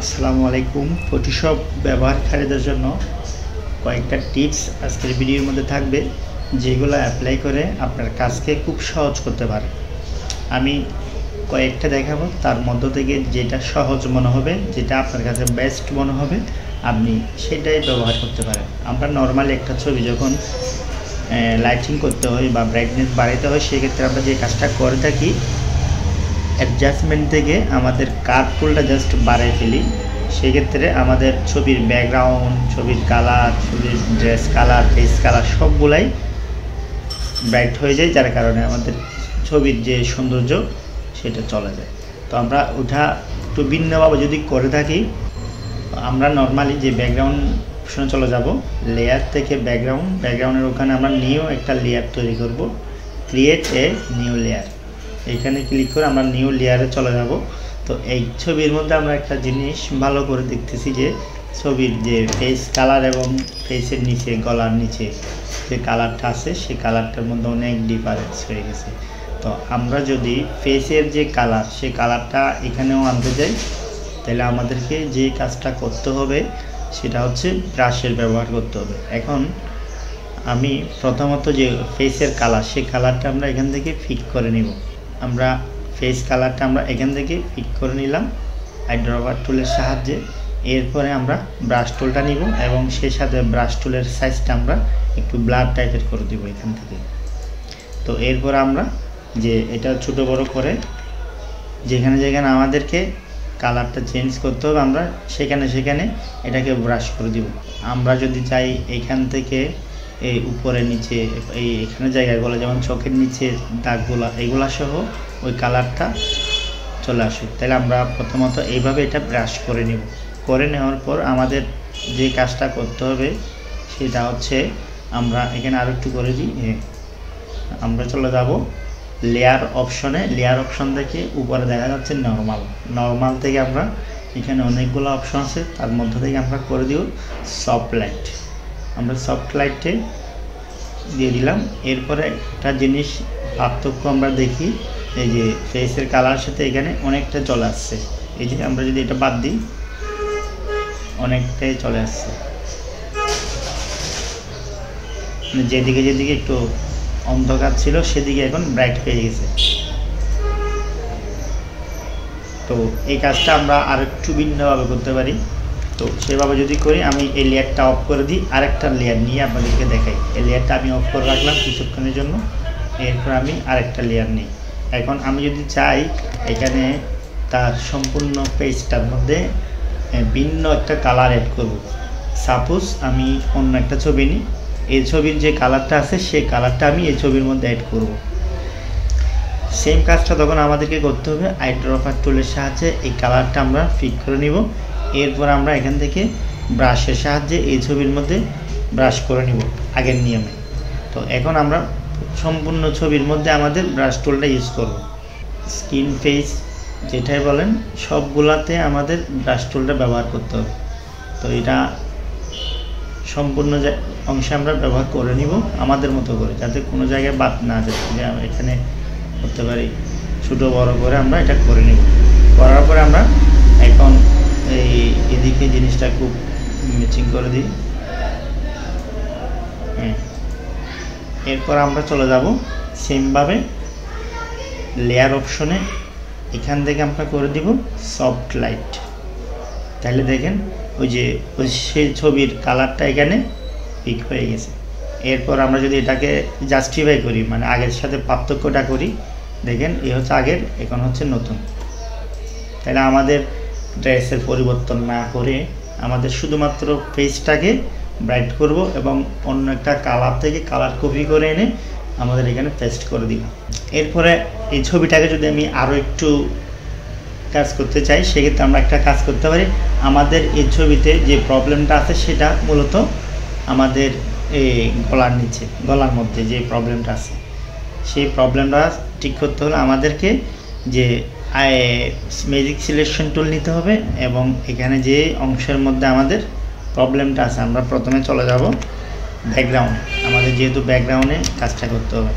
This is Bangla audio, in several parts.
আসসালামু আলাইকুম। ফটোশপ ব্যবহারকারীদের জন্য কয়েকটা টিপস আজকের ভিডিওর মধ্যে থাকবে, যেগুলো অ্যাপ্লাই করে আপনার কাজকে খুব সহজ করতে পারে। আমি কয়েকটা দেখাবো, তার মধ্য থেকে যেটা সহজ মনে হবে, যেটা আপনার কাছে বেস্ট মনে হবে, আপনি সেটাই ব্যবহার করতে পারেন। আমরা নর্মালি একটা ছবি যখন লাইটিং করতে হয় বা ব্রাইটনেস বাড়াতে হয়, সেক্ষেত্রে আমরা যে কাজটা করে থাকি, অ্যাডজাস্টমেন্ট থেকে আমাদের কার্ভ টুলটা জাস্ট বাড়াই ফেলি। সেক্ষেত্রে আমাদের ছবির ব্যাকগ্রাউন্ড, ছবির কালার, ছবির ড্রেস কালার, ফেস কালার সবগুলাই ব্রাইট হয়ে যায়, যার কারণে আমাদের ছবির যে সৌন্দর্য সেটা চলে যায়। তো আমরা ওটা একটু ভিন্নভাবে যদি করে থাকি, আমরা নর্মালি যে ব্যাকগ্রাউন্ড অপশনে চলে যাব, লেয়ার থেকে ব্যাকগ্রাউন্ডের ওখানে আমরা নিউ একটা লেয়ার তৈরি করব, ক্রিয়েট এ নিউ লেয়ার। এখানে ক্লিক করে আমরা নিউ লেয়ারে চলে যাব। তো এই ছবির মধ্যে আমরা একটা জিনিস ভালো করে দেখতেছি যে ছবির যে ফেস কালার এবং ফেসের নিচে, গলার নিচে যে কালারটা আছে, সেই কালারটার মধ্যে অনেক ডিফারেন্স হয়ে গেছে। তো আমরা যদি ফেসের যে কালার, সেই কালারটা এখানেও আনতে যাই, তাহলে আমাদেরকে যে কাজটা করতে হবে সেটা হচ্ছে ব্রাশের ব্যবহার করতে হবে। এখন আমি প্রথমত যে ফেসের কালার, সেই কালারটা আমরা এখান থেকে ফিট করে নিব। আমরা ফেস কালারটা আমরা এখান থেকে ফিট করে নিলাম আইড্রপার টুলের সাহায্যে। এরপরে আমরা ব্রাশ টুলটা নিব এবং সেই সাথে ব্রাশ টুলের সাইজটা আমরা একটু ব্লার টাইপের করে দিব এখান থেকে। তো এরপর আমরা যে এটা ছোট বড় করে যেখানে যেখানে আমাদেরকে কালারটা চেঞ্জ করতে হবে, আমরা সেখানে এটাকে ব্রাশ করে দিব। আমরা যদি চাই এখান থেকে এই উপরে নিচে এখানে জায়গাগুলো, যেমন চোখের নিচে দাগগুলো, এগুলা সহ ওই কালারটা চলে আসুক, তাহলে আমরা প্রথমত এইভাবে এটা ব্রাশ করে নিব। করে নেওয়ার পর আমাদের যে কাজটা করতে হবে সেটা হচ্ছে, আমরা এখানে আরও একটু করে দিই, আমরা চলে যাব লেয়ার অপশনে। লেয়ার অপশন থেকে উপরে দেখা যাচ্ছে নর্মাল থেকে আমরা এখানে অনেকগুলো অপশন আছে, তার মধ্যে থেকে আমরা করে দিব সফট লাইট। আমরা সফট লাইটে দিয়ে দিলাম। এরপরে একটা জিনিস পার্থক্য আমরা দেখি, এই যে ফেসের কালার সাথে এখানে অনেকটা চলে আসছে। এই যে আমরা যদি এটা বাদ দিই, অনেকটাই চলে আসছে, যেদিকে একটু অন্ধকার ছিল সেদিকে এখন ব্রাইট হয়ে গেছে। তো এই কাজটা আমরা আর একটু ভিন্নভাবে করতে পারি। তো সেভাবে যদি করি, আমি এই লেয়ারটা অফ করে দিই, আরেকটা লেয়ার নিয়ে আপনাদেরকে দেখাই। এই লেয়ারটা আমি অফ করে রাখলাম কিছুক্ষণের জন্য, এরপর আমি আরেকটা লেয়ার নিই। এখন আমি যদি চাই এখানে তার সম্পূর্ণ পেজটার মধ্যে ভিন্ন একটা কালার অ্যাড করব। সাপোজ আমি অন্য একটা ছবি নিই, এই ছবির যে কালারটা আছে সেই কালারটা আমি এই ছবির মধ্যে অ্যাড করব। সেম কাজটা তখন আমাদেরকে করতে হবে আইড্রপার টুলের সাহায্যে। এই কালারটা আমরা ফিট করে নিব। এরপর আমরা এখান থেকে ব্রাশের সাহায্যে এই ছবির মধ্যে ব্রাশ করে নিব আগের নিয়মে। তো এখন আমরা সম্পূর্ণ ছবির মধ্যে আমাদের ব্রাশ টুলটা ইউজ করব। স্কিন, ফেস যেটাই বলেন, সবগুলাতে আমাদের ব্রাশ টুলটা ব্যবহার করতে হবে। তো এটা সম্পূর্ণ অংশে আমরা ব্যবহার করে নিব আমাদের মতো করে, যাতে কোনো জায়গায় বাদ না যায়। যে আমরা এখানে করতে পারি, ছোটো বড় করে আমরা এটা করে নিব। করার পরে আমরা এখন এদিকে জিনিসটা খুব ম্যাচিং করে দিই। এরপর আমরা চলে যাব সেমভাবে লেয়ার অপশনে, এখান থেকে আমরা করে দিব সফট লাইট। তাহলে দেখেন সেই ছবির কালারটা এখানে পিক হয়ে গেছে। এরপর আমরা যদি এটাকে জাস্টিফাই করি, মানে আগের সাথে পার্থক্যটা করি, দেখেন এই হচ্ছে আগের, এখন হচ্ছে নতুন। তাহলে আমাদের ড্রেসের পরিবর্তন না করে আমাদের শুধুমাত্র ফেসটাকে ব্রাইট করব এবং অন্য একটা কালার থেকে কালার কপি করে এনে আমাদের এখানে পেস্ট করে দিব। এরপরে এই ছবিটাকে যদি আমি আরও একটু কাজ করতে চাই, সেক্ষেত্রে আমরা একটা কাজ করতে পারি। আমাদের এই ছবিতে যে প্রবলেমটা আছে সেটা মূলত আমাদের এই গলার মধ্যে যে প্রবলেমটা আছে, সেই প্রবলেমটা ঠিক করতে হলে আমাদেরকে যে ম্যাজিক সিলেকশন টুল নিতে হবে এবং এখানে যে অংশের মধ্যে আমাদের প্রবলেমটা আছে, আমরা প্রথমে চলে যাব ব্যাকগ্রাউন্ড। আমাদের যেহেতু ব্যাকগ্রাউন্ডে কাজটা করতে হবে,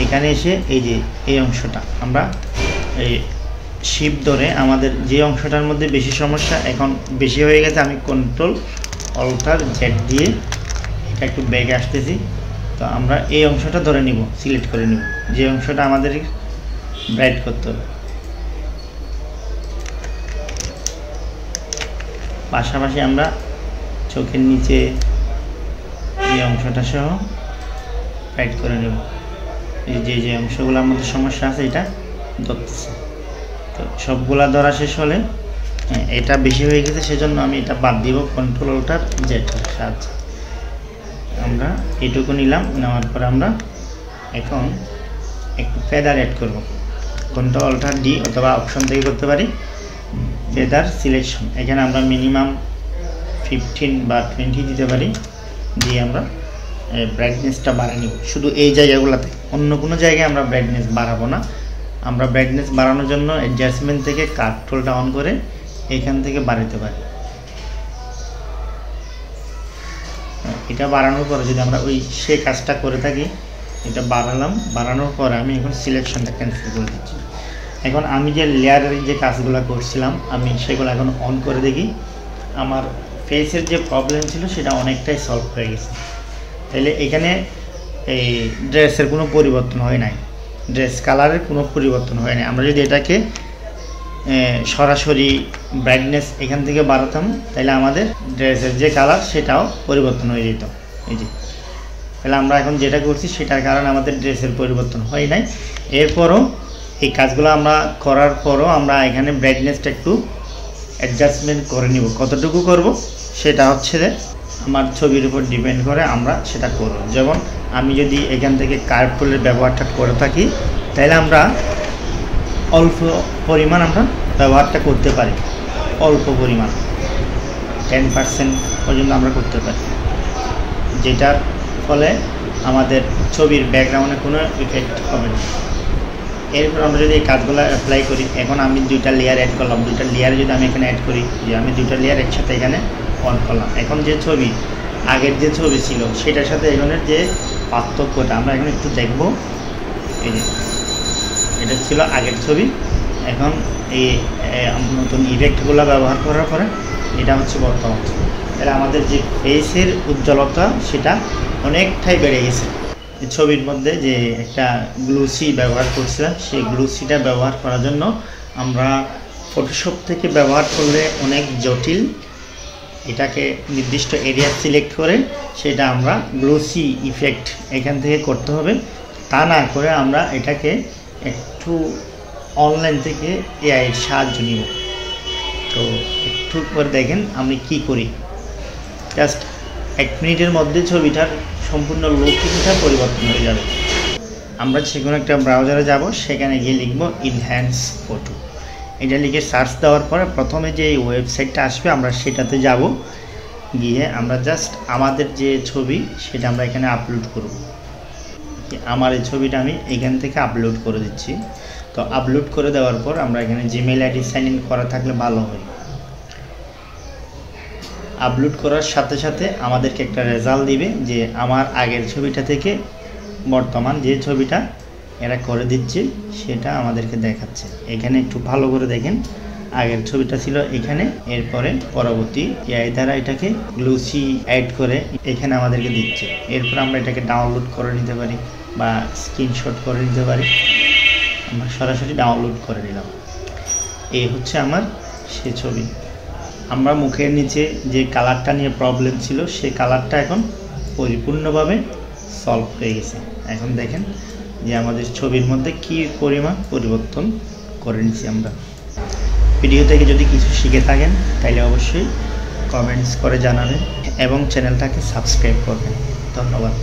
এখানে এসে এই যে এই অংশটা আমরা শিপ ধরে আমাদের যে অংশটার মধ্যে বেশি সমস্যা এখন বেশি হয়ে গেছে, আমি কন্ট্রোল অল্টার জেড দিয়ে এটা একটু ব্যাগে আসতেছি। তো আমরা এই অংশটা ধরে নিব, সিলেক্ট করে নিব যে অংশটা আমাদের ব্রাইট করতে হবে। পাশাপাশি আমরা চোখের নিচে এই অংশটা সহ ব্রাইট করে নেব। এই যে অংশগুলোর মধ্যে সমস্যা আছে এটা ধরতেছে। তো সবগুলা ধরা শেষ হলে এটা বেশি হয়ে গেছে, সেজন্য আমি এটা বাদ দিব কন্ট্রোল অল্টার জেড সাহায্যে। আমরা এটুকু নিলাম, নেওয়ার পর আমরা এখন একটু ফেদার অ্যাড করব। কন্ট্রোল অল্টার ডি অথবা অপশন থেকে করতে পারি ফেদার সিলেকশন। এখানে আমরা মিনিমাম 15 বা 20 দিতে পারি, দিয়ে আমরা ব্রাইটনেসটা বাড়িয়ে নিব শুধু এই জায়গাগুলোতে, অন্য কোনো জায়গায় আমরা ব্রাইটনেস বাড়াবো না। আমরা ব্রাইটনেস বাড়ানোর জন্য অ্যাডজাস্টমেন্ট থেকে কাট টুলটা অন করে এখান থেকে বাড়াতে পারি। এটা বাড়ানোর পরে যদি আমরা ওই সে কাজটা করে থাকি, এটা বাড়ালাম, বাড়ানোর পরে আমি এখন সিলেকশনটা ক্যান্সেল করে দিচ্ছি। এখন আমি যে লেয়ারের যে কাজগুলো করছিলাম আমি সেগুলো এখন অন করে দেখি, আমার ফেসের যে প্রবলেম ছিল সেটা অনেকটাই সলভ হয়ে গেছে। তাহলে এখানে এই ড্রেসের কোনো পরিবর্তন হয় নাই, ড্রেস কালারের কোনো পরিবর্তন হয় নাই। আমরা যদি এটাকে সরাসরি ব্রাইটনেস এখান থেকে বাড়াতাম তাহলে আমাদের ড্রেসের যে কালার সেটাও পরিবর্তন হয়ে যেত। এই যে তাহলে আমরা এখন যেটা করছি সেটার কারণে আমাদের ড্রেসের পরিবর্তন হয় নাই। এরপরও এই কাজগুলো আমরা করার পরও আমরা এখানে ব্রাইটনেসটা একটু অ্যাডজাস্টমেন্ট করে নিব। কতটুকু করব সেটা হচ্ছে যে আমার ছবির উপর ডিপেন্ড করে আমরা সেটা করব। যেমন আমি যদি এখান থেকে কার্ভ টুলের ব্যবহারটা করে থাকি তাহলে আমরা অল্প পরিমাণ আমরা ব্যবহারটা করতে পারি, অল্প পরিমাণ 10% পর্যন্ত আমরা করতে পারি, যেটার ফলে আমাদের ছবির ব্যাকগ্রাউন্ডে কোনো ইফেক্ট হবে না। এরপর আমরা যদি এই কাজগুলো অ্যাপ্লাই করি, এখন আমি দুইটা লেয়ার অ্যাড করলাম, দুইটা লেয়ার যদি আমি এখানে অ্যাড করি, যে আমি দুইটা লেয়ার একসাথে এখানে অন করলাম, এখন যে ছবি আগের যে ছবি ছিল সেটার সাথে এখানের যে পার্থক্যটা আমরা এখন একটু দেখব। এই যে এটা ছিল আগের ছবি, এখন এই নতুন ইফেক্টগুলো ব্যবহার করার পরে এটা হচ্ছে বর্তমান ছবি। তাহলে আমাদের যে ফেসের উজ্জ্বলতা সেটা অনেকটাই বেড়ে গেছে। ছবির মধ্যে যে একটা গ্লুসি ব্যবহার করছিলাম সেই গ্লুসিটা ব্যবহার করার জন্য আমরা ফটোশপ থেকে ব্যবহার করলে অনেক জটিল, এটাকে নির্দিষ্ট এরিয়া সিলেক্ট করে সেটা আমরা গ্লুসি ইফেক্ট এখান থেকে করতে হবে। তা না করে আমরা এটাকে একটু অনলাইন থেকে এআইয়ের সাহায্য নিব। তো একটু পরে দেখেন আমি কি করি, জাস্ট 1 মিনিটের মধ্যে ছবিটার সম্পূর্ণ লুকিংটা পরিবর্তন হয়ে যাবে। আমরা যে কোনো একটা ব্রাউজারে যাব, সেখানে গিয়ে লিখব ইনহ্যান্স ফটো, এটা লিখে সার্চ দেওয়ার পরে প্রথমে যে ওয়েবসাইটটা আসবে আমরা সেটাতে যাব, গিয়ে আমরা জাস্ট আমাদের যে ছবি সেটা আমরা এখানে আপলোড করব। আমার এই ছবিটা আমি এখান থেকে আপলোড করে দিচ্ছি। তো আপলোড করে দেওয়ার পর আমরা এখানে জিমেইল আইডি সাইন ইন করা থাকলে ভালো হয়। আপলোড করার সাথে সাথে আমাদেরকে একটা রেজাল্ট দিবে যে আমার আগের ছবিটা থেকে বর্তমান যে ছবিটা এরা করে দিচ্ছে সেটা আমাদেরকে দেখাচ্ছে। এখানে একটু ভালো করে দেখেন, আগের ছবিটা ছিল এখানে, এরপরে পরবর্তী এআই দ্বারা এটাকে গ্লুসি অ্যাড করে এখানে আমাদেরকে দিচ্ছে। এরপর আমরা এটাকে ডাউনলোড করে নিতে পারি বা স্ক্রিনশট করে নিতে পারি। আমরা সরাসরি ডাউনলোড করে নিলাম। এই হচ্ছে আমার সে ছবি। আমরা মুখের নিচে যে কালারটা নিয়ে প্রবলেম ছিল সেই কালারটা এখন পরিপূর্ণভাবে সলভ হয়ে গেছে। এখন দেখেন যে আমাদের ছবির মধ্যে কি পরিমাণ পরিবর্তন করে নিচ্ছি আমরা। ভিডিও থেকে যদি কিছু শিখে থাকেন তাহলে অবশ্যই কমেন্টস করে জানাবেন এবং চ্যানেলটাকে সাবস্ক্রাইব করবেন। ধন্যবাদ।